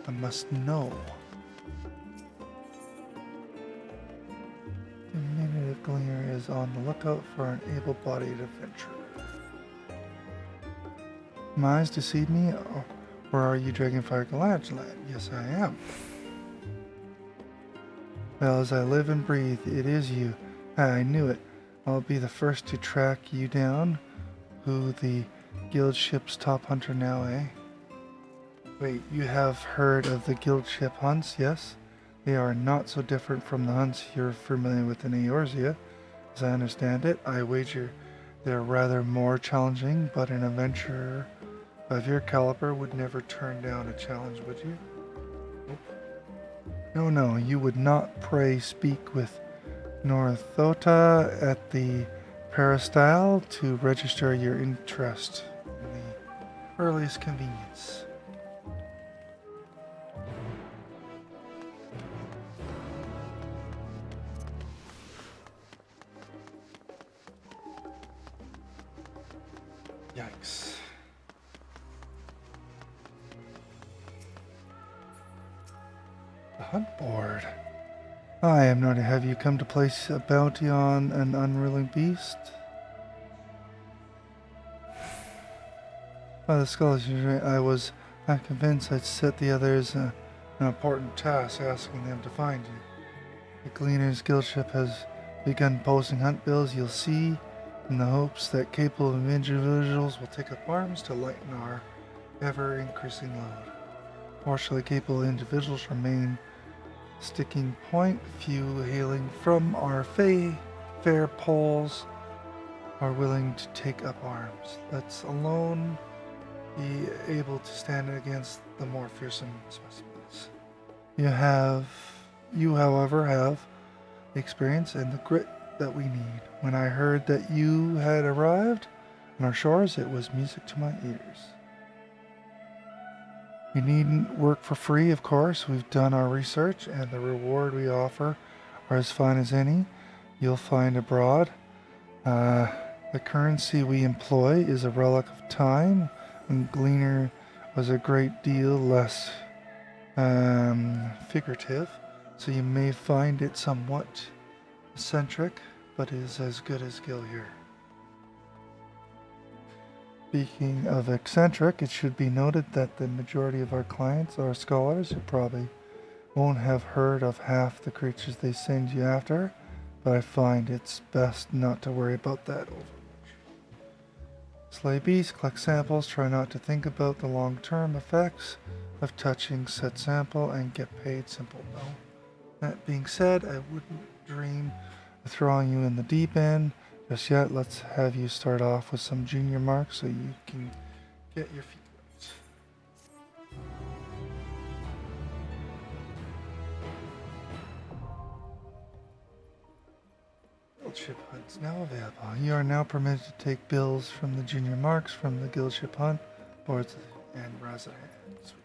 I must know. The native Gleaner is on the lookout for an able-bodied adventurer. My eyes deceive me, or are you Dragonfire Galadriel? Yes, I am. Well, as I live and breathe, it is you. I knew it. I'll be the first to track you down. Who the guild ship's top hunter now, eh? Wait, you have heard of the guild ship hunts, yes? They are not so different from the hunts you're familiar with in Eorzea. As I understand it, I wager they're rather more challenging, but an adventurer of your caliber would never turn down a challenge, would you? Nope. No, you would not, pray speak with Northota at the peristyle to register your interest in the earliest convenience. Yikes. The hunt board. I am not. Have you come to place a bounty on an unruly beast? By the scholars, I'm convinced I'd set the others an important task, asking them to find you. The Gleaner's Guild ship has begun posting hunt bills. You'll see, in the hopes that capable individuals will take up arms to lighten our ever-increasing load. Fortunately, capable individuals remain sticking point. Few hailing from our fair poles are willing to take up arms. Let's alone be able to stand against the more fearsome specimens. You, however, have the experience and the grit that we need. When I heard that you had arrived on our shores, it was music to my ears. You needn't work for free, of course. We've done our research, and the reward we offer are as fine as any you'll find abroad. The currency we employ is a relic of time, and Gleaner was a great deal less figurative, so you may find it somewhat eccentric, but is as good as Gil here. Speaking of eccentric, it should be noted that the majority of our clients are scholars who probably won't have heard of half the creatures they send you after, but I find it's best not to worry about that overmuch. Slay beasts, collect samples, try not to think about the long-term effects of touching said sample, and get paid simple no. That being said, I wouldn't dream of throwing you in the deep end just yet. Let's have you start off with some junior marks so you can get your feet wet. Guild ship hunts now available. You are now permitted to take bills from the junior marks from the guild ship hunt boards and Razzahan. Sweet.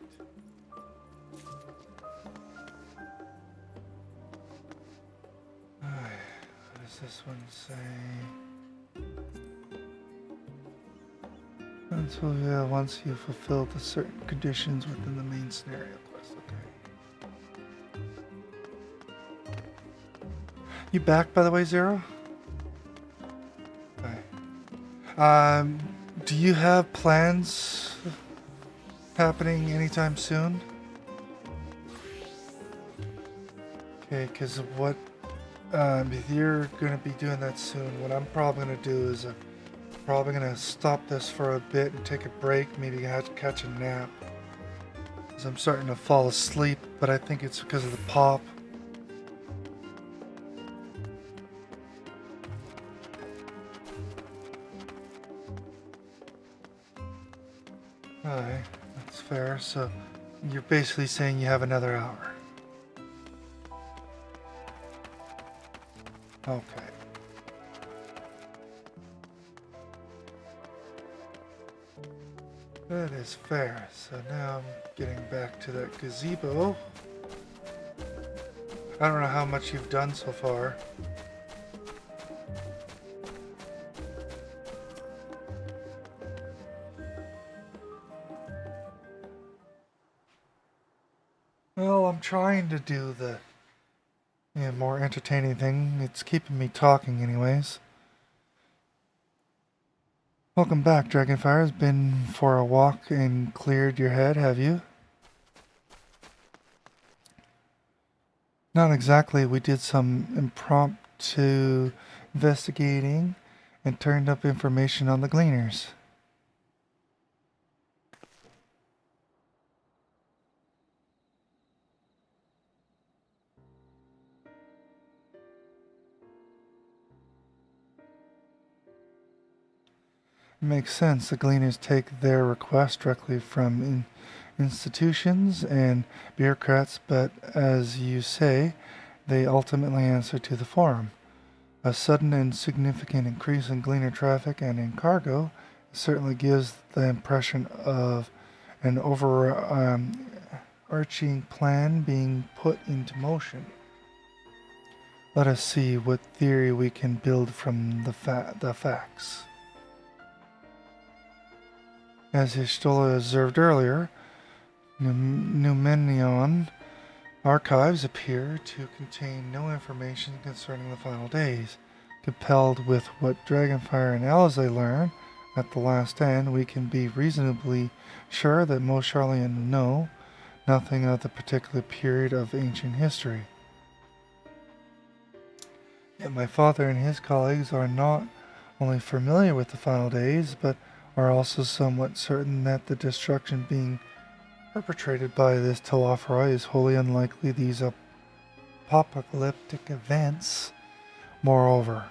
What does this one say? Until once you've fulfilled the certain conditions within the main scenario quest. Okay. You back, by the way, Zero? Okay. Do you have plans happening anytime soon? Okay, because what if you're gonna be doing that soon, what I'm probably gonna do is probably gonna stop this for a bit and take a break, maybe catch a nap. Because I'm starting to fall asleep, but I think it's because of the pop. Alright, that's fair. So you're basically saying you have another hour. Okay. That is fair. So now I'm getting back to that gazebo. I don't know how much you've done so far. Well, I'm trying to do the more entertaining thing. It's keeping me talking anyways. Welcome back, Dragonfire. Has been for a walk and cleared your head, have you? Not exactly. We did some impromptu investigating and turned up information on the Gleaners. It makes sense. The Gleaners take their requests directly from institutions and bureaucrats, but as you say, they ultimately answer to the Forum. A sudden and significant increase in Gleaner traffic and in cargo certainly gives the impression of an overarching plan being put into motion. Let us see what theory we can build from the facts. As Histola observed earlier, Numenion archives appear to contain no information concerning the final days. Compelled with what Dragonfire and Alizé learn at the last end, we can be reasonably sure that most Charlian know nothing of the particular period of ancient history. Yet my father and his colleagues are not only familiar with the final days, but are also somewhat certain that the destruction being perpetrated by this Telafra is wholly unlikely these apocalyptic events. Moreover,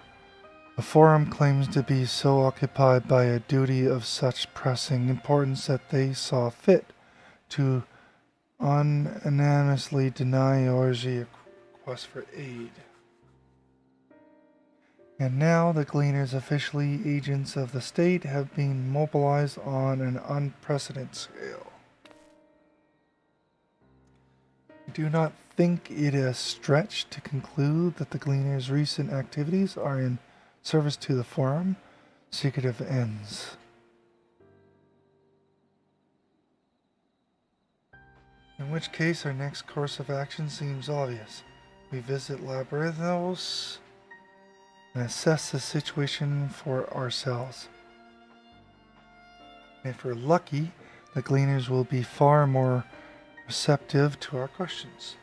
the Forum claims to be so occupied by a duty of such pressing importance that they saw fit to unanimously deny Orgy a request for aid. And now the Gleaners, officially agents of the state, have been mobilized on an unprecedented scale. I do not think it a stretch to conclude that the Gleaners' recent activities are in service to the Forum, secretive ends. In which case, our next course of action seems obvious. We visit Labyrinthos and assess the situation for ourselves. If we're lucky, the Gleaners will be far more receptive to our questions.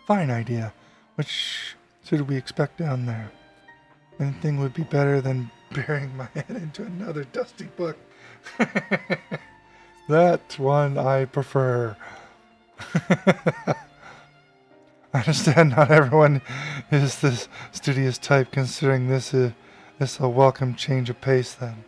Fine idea. Which should we expect down there? Anything would be better than burying my head into another dusty book. That one I prefer. I understand not everyone is this studious type, considering this a welcome change of pace then.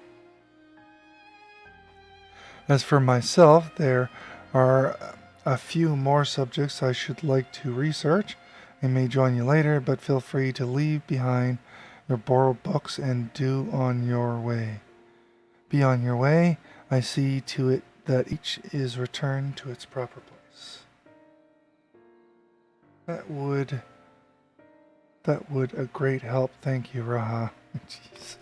As for myself, there are a few more subjects I should like to research. I may join you later, but feel free to leave behind your borrowed books and do on your way. Be on your way. I see to it that each is returned to its proper place. That would a great help. Thank you, Raha. Jeez.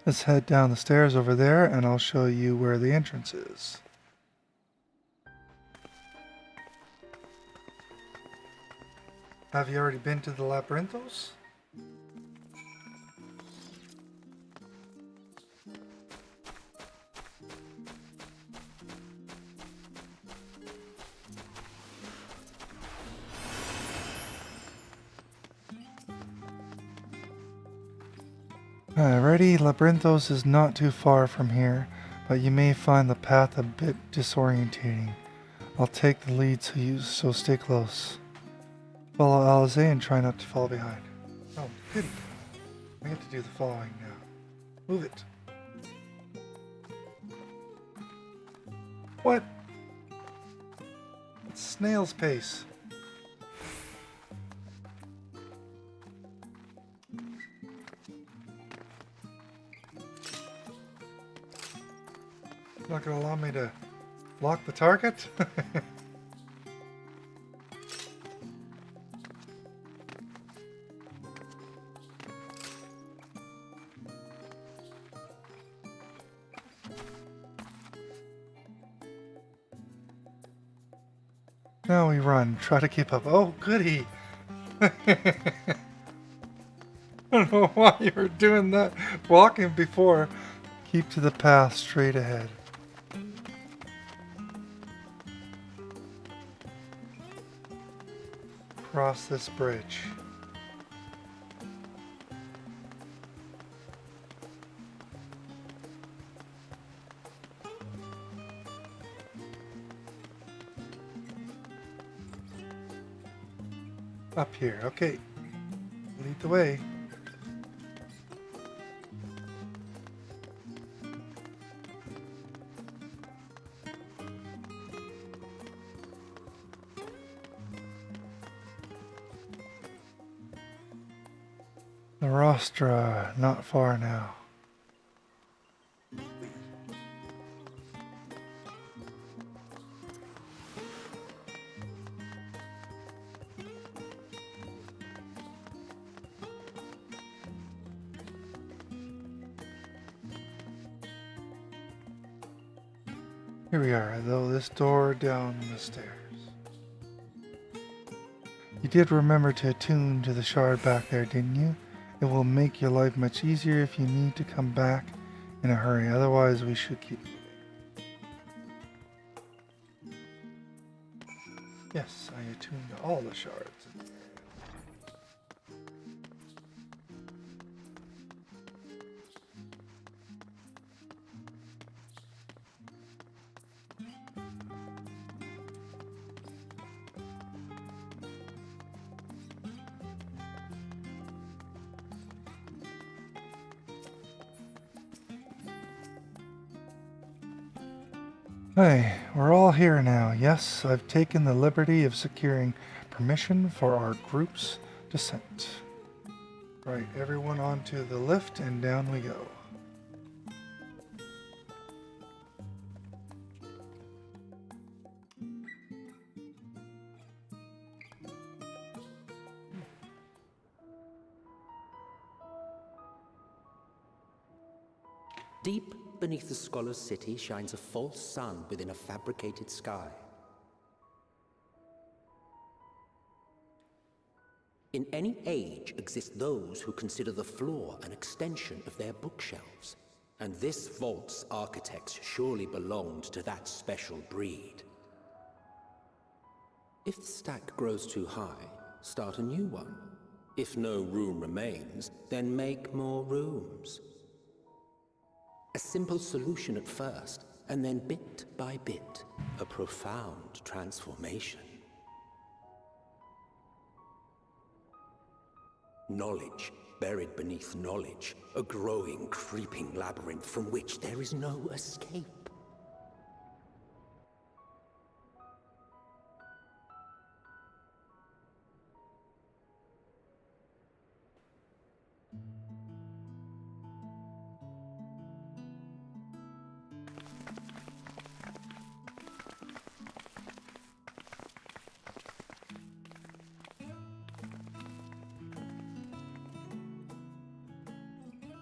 Let's head down the stairs over there and I'll show you where the entrance is. Have you already been to the Labyrinthos? Alrighty, Labyrinthos is not too far from here, but you may find the path a bit disorientating. I'll take the lead so stay close. Follow Alizé and try not to fall behind. Oh, goody. I get to do the following now. Move it. What? It's snail's pace. Not gonna allow me to lock the target? Now we run. Try to keep up. Oh, goody. I don't know why you were doing that. Walking before. Keep to the path straight ahead. Cross this bridge. Up here. Okay. Lead the way. The rostra, not far now. Here we are, though, this door down the stairs. You did remember to attune to the shard back there, didn't you? It will make your life much easier if you need to come back in a hurry. Otherwise, we should keep moving. Yes, I attuned to all the shards. Hey, we're all here now. Yes, I've taken the liberty of securing permission for our group's descent. Right, everyone onto the lift and down we go. Deep beneath the scholar's city shines a false sun within a fabricated sky. In any age exist those who consider the floor an extension of their bookshelves, and this vault's architects surely belonged to that special breed. If the stack grows too high, start a new one. If no room remains, then make more rooms. A simple solution at first, and then bit by bit, a profound transformation. Knowledge buried beneath knowledge, a growing, creeping labyrinth from which there is no escape.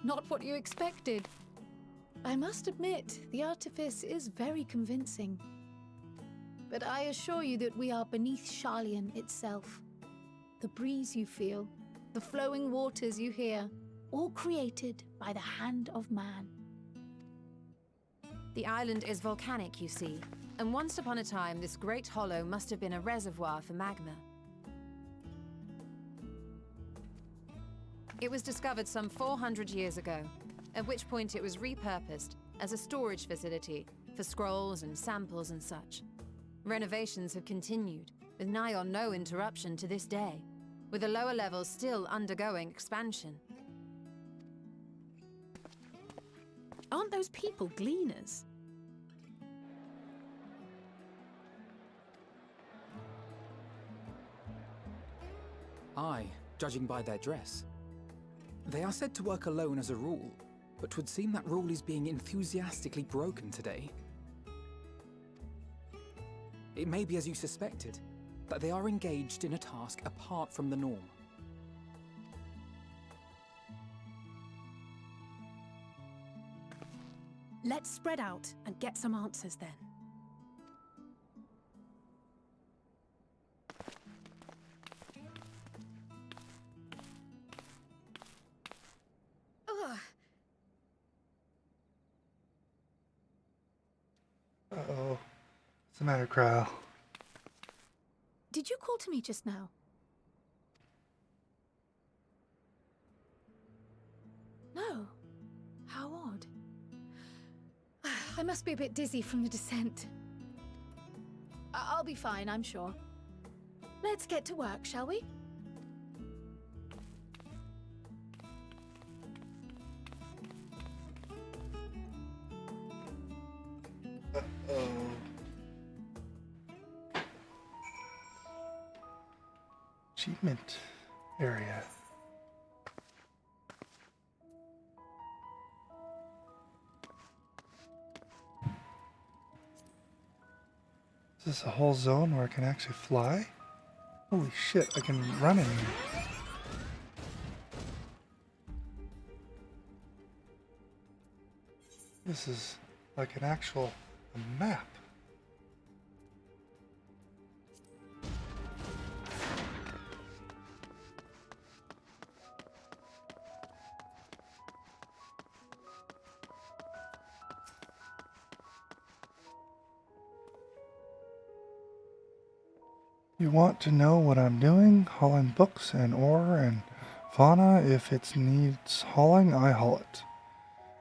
Not what you expected. I must admit, the artifice is very convincing. But I assure you that we are beneath Sharlayan itself. The breeze you feel, the flowing waters you hear, all created by the hand of man. The island is volcanic, you see, and once upon a time this great hollow must have been a reservoir for magma. It was discovered some 400 years ago, at which point it was repurposed as a storage facility for scrolls and samples and such. Renovations have continued, with nigh on no interruption to this day, with the lower levels still undergoing expansion. Aren't those people gleaners? Aye, judging by their dress. They are said to work alone as a rule, but 'twould seem that rule is being enthusiastically broken today. It may be as you suspected, that they are engaged in a task apart from the norm. Let's spread out and get some answers then. the matter, Kyle? Did you call to me just now? No. How odd. I must be a bit dizzy from the descent. I'll be fine, I'm sure. Let's get to work, shall we? Uh-oh. Achievement area. Is this a whole zone where I can actually fly? Holy shit, I can run in here. This is like an actual map. You want to know what I'm doing? Hauling books and ore and fauna. If it needs hauling, I haul it.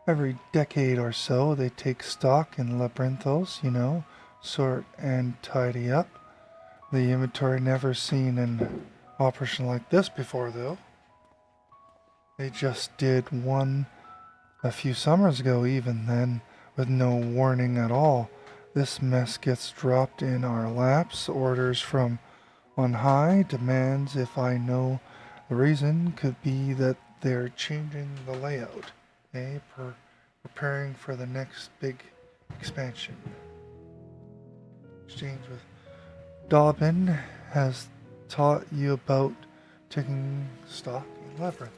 Every decade or so, they take stock in labyrinthos, you know, sort and tidy up. The inventory never seen an operation like this before, though. They just did one a few summers ago, even then, with no warning at all. This mess gets dropped in our laps, orders from on high, demands if I know the reason, could be that they're changing the layout, preparing for the next big expansion. Exchange with Dobbin has taught you about taking stock in labyrinthos.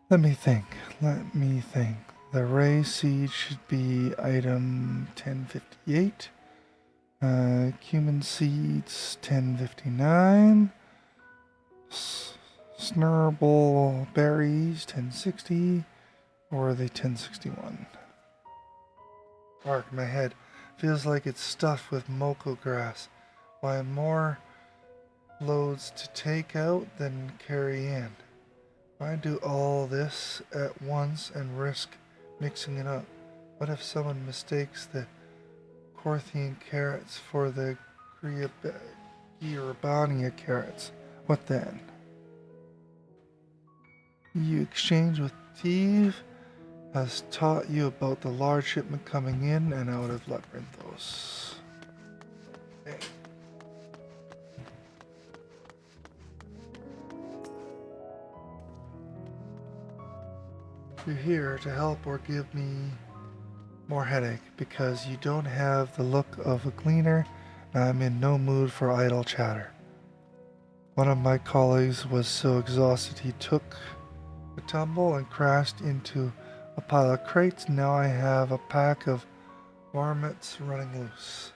Let me think. The ray seed should be item 1058. Cumin seeds 1059. Snurble berries 1060. Or are they 1061? Arc, my head feels like it's stuffed with moko grass. Why more loads to take out than carry in? Why do all this at once and risk mixing it up? What if someone mistakes the Corthian carrots for the Gierabania carrots? What then? You exchange with Teve has taught you about the large shipment coming in and out of Labyrinthos. Okay. You're here to help or give me more headache because you don't have the look of a gleaner and I'm in no mood for idle chatter. One of my colleagues was so exhausted he took a tumble and crashed into a pile of crates. Now I have a pack of varmints running loose.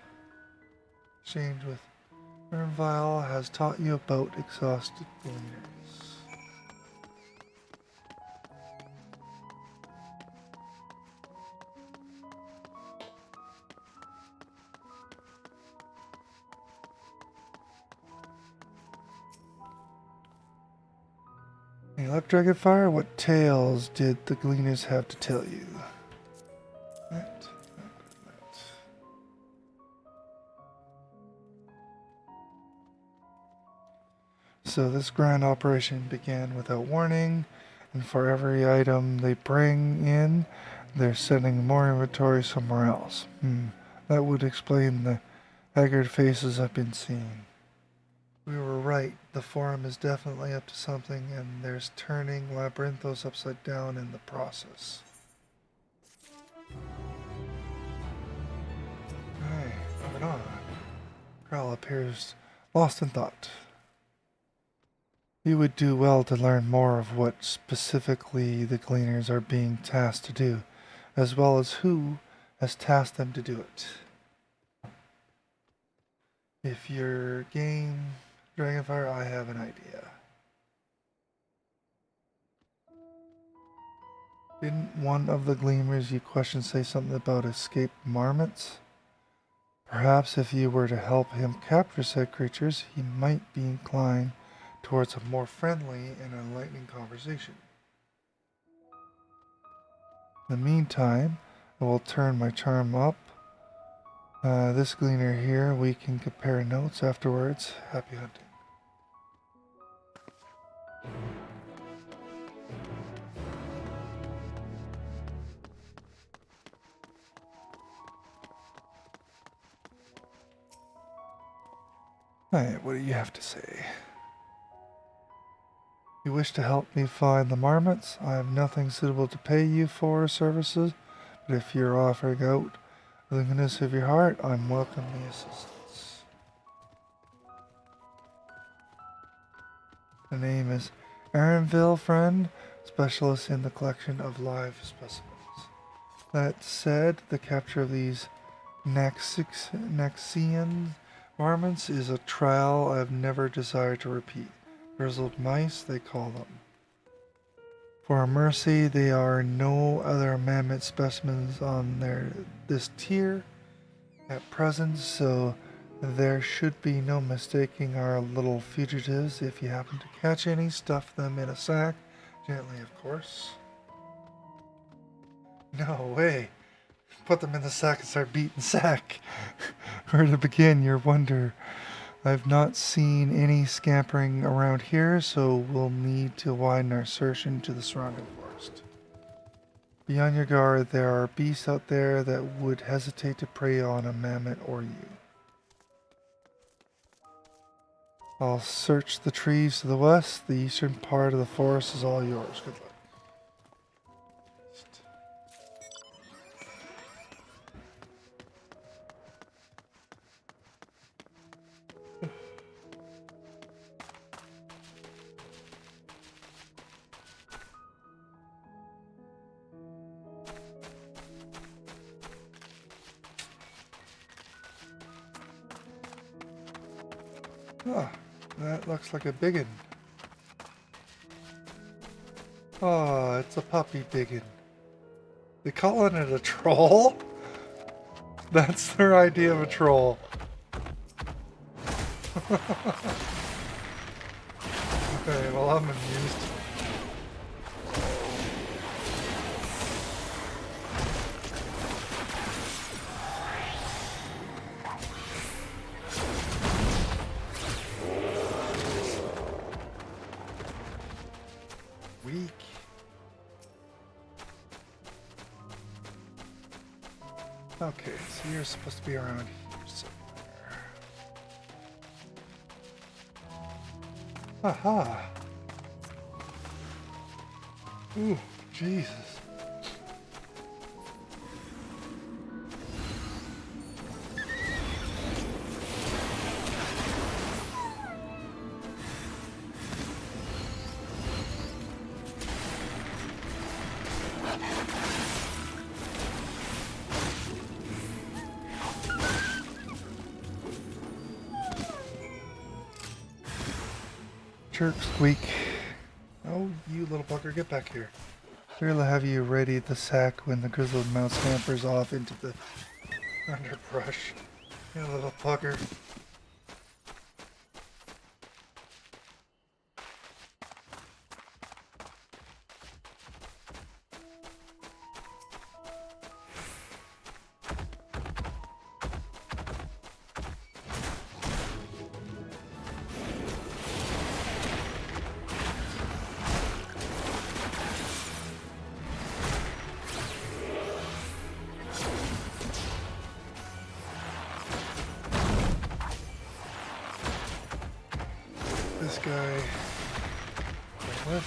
Exchange with Ernvile has taught you about exhausted gleaners. Hey, left Dragonfire, what tales did the gleaners have to tell you? That. So this grand operation began without warning, and for every item they bring in, they're sending more inventory somewhere else. That would explain the haggard faces I've been seeing. We were right. The Forum is definitely up to something, and there's turning Labyrinthos upside down in the process. Hey, moving on. Kral appears lost in thought. You would do well to learn more of what specifically the Gleaners are being tasked to do, as well as who has tasked them to do it. If your game Dragonfire, I have an idea. Didn't one of the gleamers you questioned say something about escaped marmots? Perhaps if you were to help him capture said creatures, he might be inclined towards a more friendly and enlightening conversation. In the meantime, I will turn my charm up. This gleaner here, we can compare notes afterwards. Happy hunting. Alright, what do you have to say? You wish to help me find the marmots? I have nothing suitable to pay you for services, but if you're offering out of the goodness of your heart, I'm welcome the assistance. The name is Aaronville, friend, specialist in the collection of live specimens. That said, the capture of these Naxian marmots is a trial I've never desired to repeat. Grizzled mice, they call them. For a mercy, there are no other mammoth specimens on this tier at present, so there should be no mistaking our little fugitives. If you happen to catch any, stuff them in a sack, gently of course. No way. Put them in the sack and start beating sack. Where to begin your wonder? I've not seen any scampering around here, so we'll need to widen our search into the surrounding forest. Be on your guard, there are beasts out there that would hesitate to prey on a mammoth or you. I'll search the trees to the west. The eastern part of the forest is all yours. Good luck. Oh, that looks like a biggin. Oh, it's a puppy biggin. They calling it a troll? That's their idea of a troll. Okay, well I'm amused. Weak. Okay, so you're supposed to be around here somewhere. Aha! Ooh, Jesus. Chirp, squeak. Oh, you little bugger, get back here. We'll have you ready the sack when the grizzled mouse scampers off into the underbrush. You little bugger. This guy with.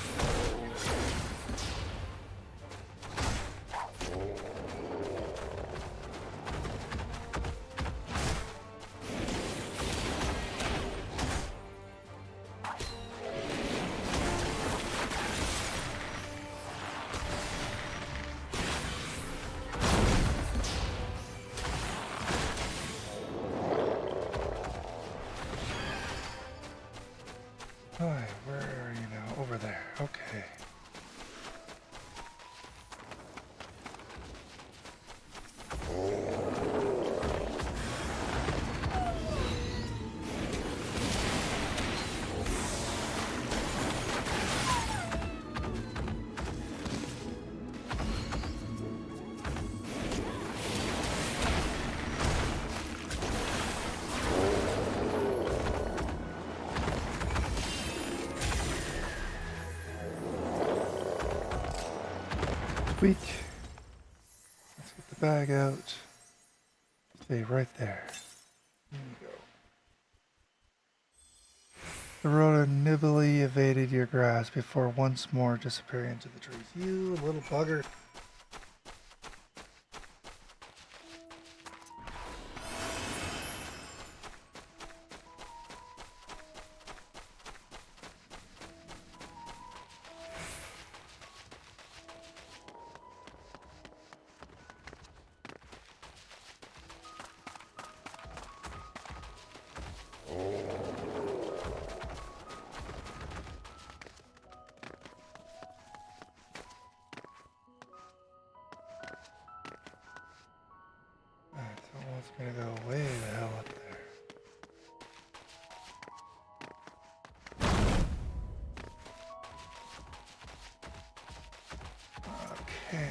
over there. Okay. Squeak. Let's get the bag out. Stay right there. There you go. The rhoda nimbly evaded your grasp before once more disappearing into the trees. You little bugger. So it wants me to go way the hell up there. Okay.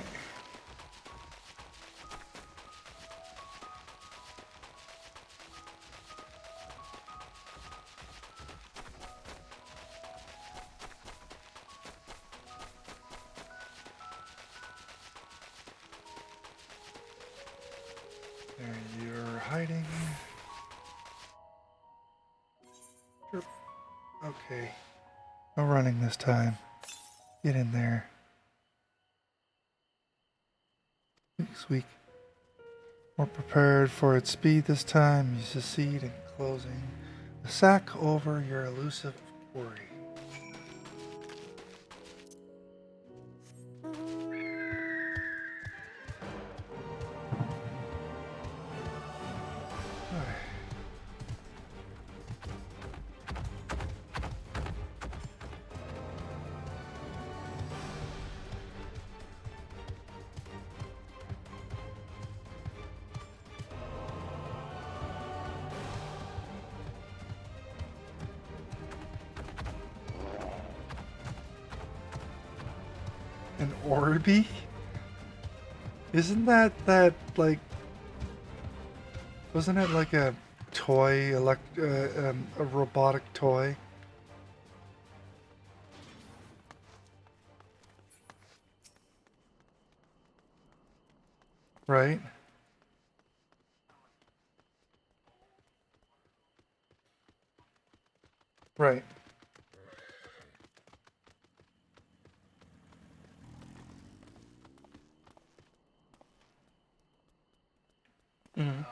There you're hiding. Sure. Okay. No running this time. Get in there. Squeak. More prepared for its speed this time, you succeed in closing the sack over your elusive quarry. An Orby? Isn't that like? Wasn't it like a toy, a robotic toy? Right? Right. Mm.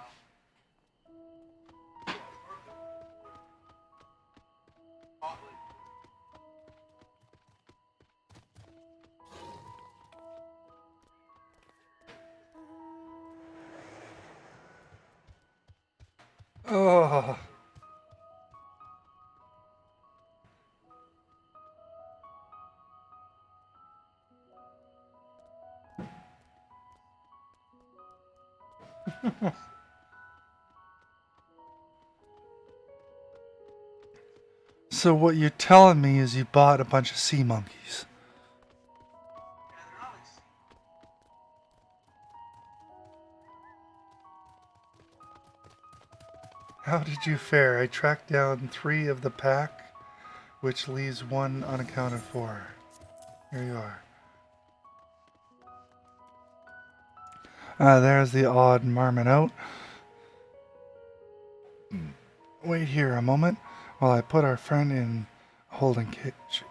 Oh. So what you're telling me is you bought a bunch of sea monkeys. How did you fare? I tracked down 3 of the pack, which leaves 1 unaccounted for. Here you are. There's the odd marmot out. Wait here a moment while I put our friend in a holding cage.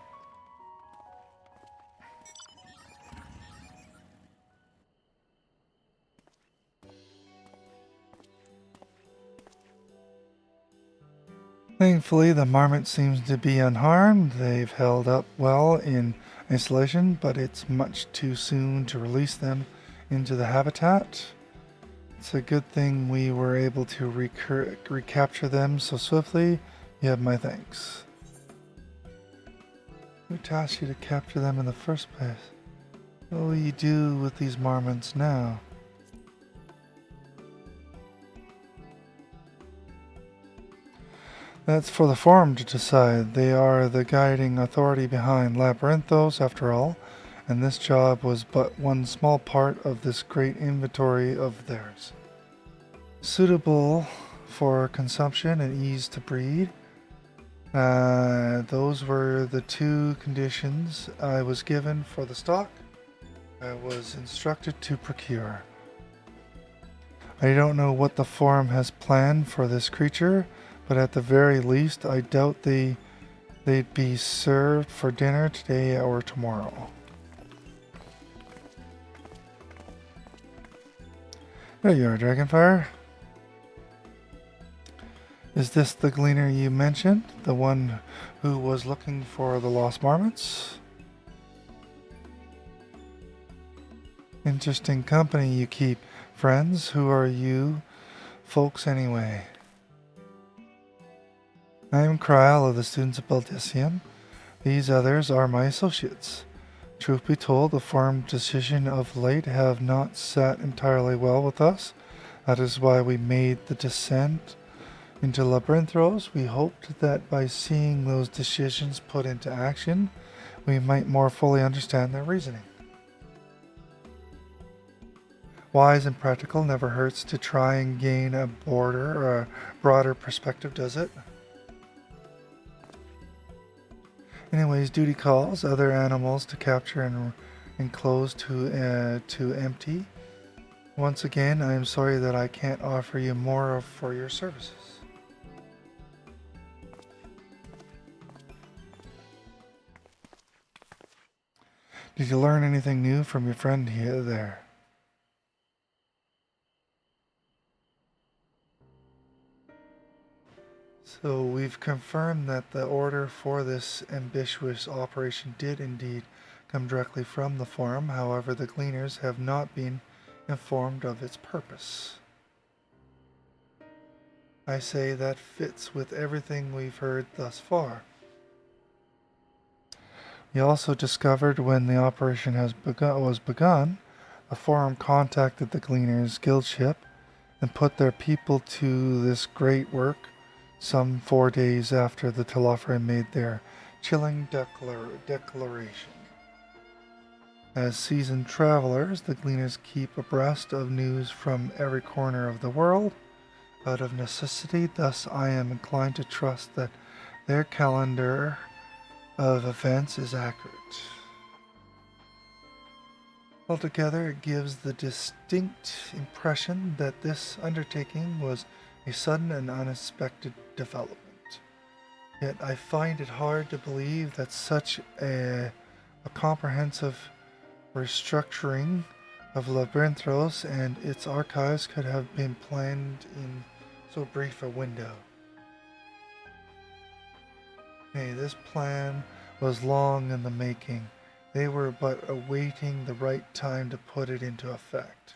Thankfully, the marmot seems to be unharmed. They've held up well in isolation, but it's much too soon to release them into the habitat. It's a good thing we were able to recapture them so swiftly. You have my thanks. Who tasked you to capture them in the first place? What will you do with these marmots now? That's for the Forum to decide. They are the guiding authority behind Labyrinthos, after all, and this job was but one small part of this great inventory of theirs. Suitable for consumption and ease to breed. Those were the two conditions I was given for the stock I was instructed to procure. I don't know what the Forum has planned for this creature, but at the very least, I doubt they'd be served for dinner today or tomorrow. There you are, Dragonfire. Is this the gleaner you mentioned? The one who was looking for the lost marmots? Interesting company you keep. Friends, who are you folks anyway? I am Kryl of the Students of Baldicium. These others are my associates. Truth be told, the Forum decision of late have not sat entirely well with us. That is why we made the descent into Labyrinthos. We hoped that by seeing those decisions put into action, we might more fully understand their reasoning. Wise and practical never hurts to try and gain a broader perspective, does it? Anyways, duty calls other animals to capture and enclose to empty. Once again, I am sorry that I can't offer you more for your services. Did you learn anything new from your friend here there? So we've confirmed that the order for this ambitious operation did indeed come directly from the Forum. However, the Gleaners have not been informed of its purpose. I say that fits with everything we've heard thus far. We also discovered when the operation was begun, the Forum contacted the Gleaners guild ship and put their people to this great work some 4 days after the Telafri made their chilling declaration. As seasoned travelers, the Gleaners keep abreast of news from every corner of the world, out of necessity. Thus, I am inclined to trust that their calendar of events is accurate. Altogether, it gives the distinct impression that this undertaking was a sudden and unexpected development. Yet I find it hard to believe that such a comprehensive restructuring of Labyrinthos and its archives could have been planned in so brief a window. Nay, this plan was long in the making. They were but awaiting the right time to put it into effect.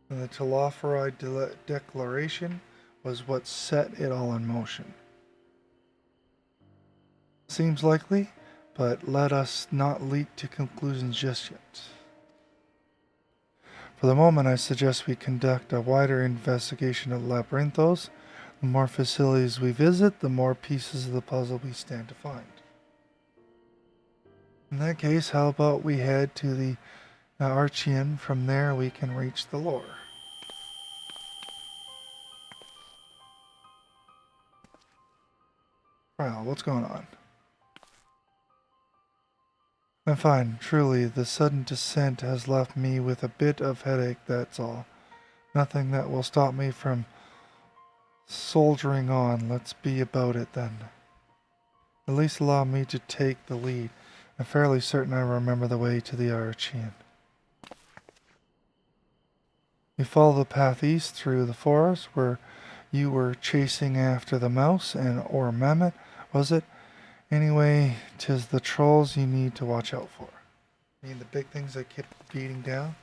And the Telafri declaration was what set it all in motion. Seems likely, but let us not leap to conclusions just yet. For the moment, I suggest we conduct a wider investigation of Labyrinthos. The more facilities we visit, the more pieces of the puzzle we stand to find. In that case, how about we head to the Archean? From there we can reach the lore. Well, what's going on? I'm fine. Truly, the sudden descent has left me with a bit of headache, that's all. Nothing that will stop me from soldiering on. Let's be about it then. At least allow me to take the lead. I'm fairly certain I remember the way to the Archean. We follow the path east through the forest where you were chasing after the mouse or mammoth, was it? Anyway, 'tis the trolls you need to watch out for. I mean the big things that keep beating down?